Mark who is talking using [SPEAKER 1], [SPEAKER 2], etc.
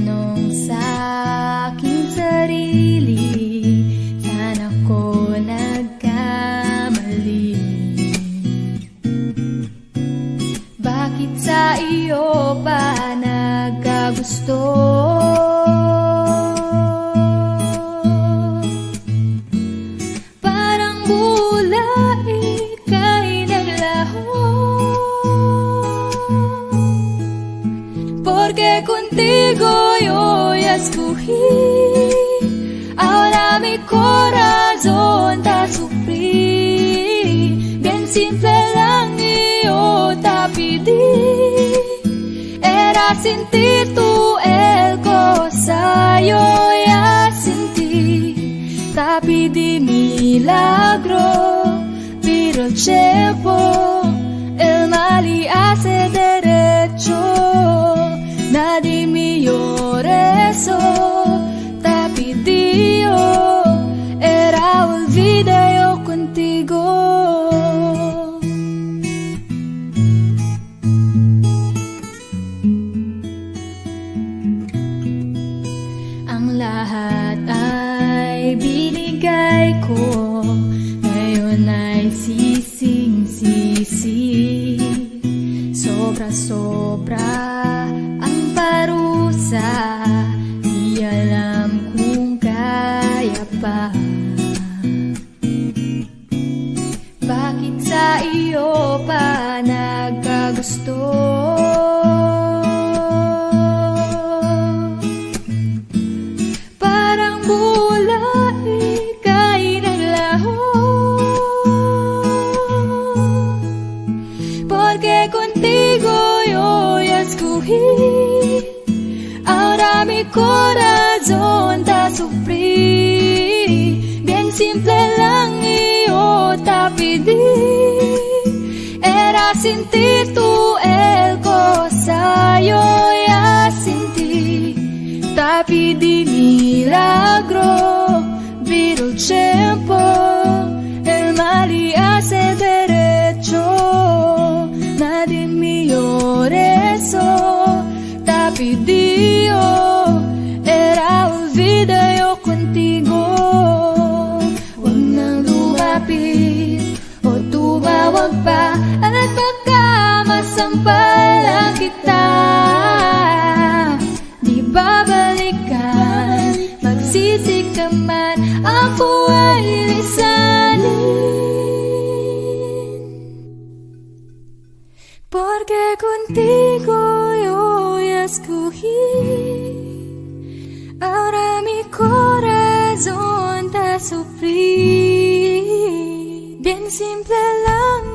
[SPEAKER 1] tanong sa aking sarili, saan ako nagkamali? Bakit sa iyo pa nagkagusto? Parang bula ika'y naglaho, porque contigo yo ya escogí. Ahora mi corazón te sufrí. Bien simple lang yo te pedí. Era sentir tú el cosa yo ya sentí. Te pedí milagro, pero el tiempo el mal y hace derecho. Nadie me llore eso, te pedí yo, era olvida yo contigo. Ang lahat ay binigay ko, ngayon ay sising-sisi. Sobra-sobra parusa, di alam kung kaya pa. Bakit sa iyo pa nagkagusto? Parang bula ika'y naglaho, porque contigo yo ya escogí. Ahora mi corazón te sufrí. Bien simple lang yo te pedí. Era sentir tú el cosa yo ya sentí. Te pedí milagro, pero el tiempo el mal y hace derecho. Nadie me llore eso, te pedí yo, era olvida yo contigo. Huwag nang lumapit o tumawag pa, at baka masampalan kita. Di babalikan, magsisik ka man, ako ay lisanin. Porque contigo yo ya escogí. Ahora mi corazón te sufrí. Bien simple lang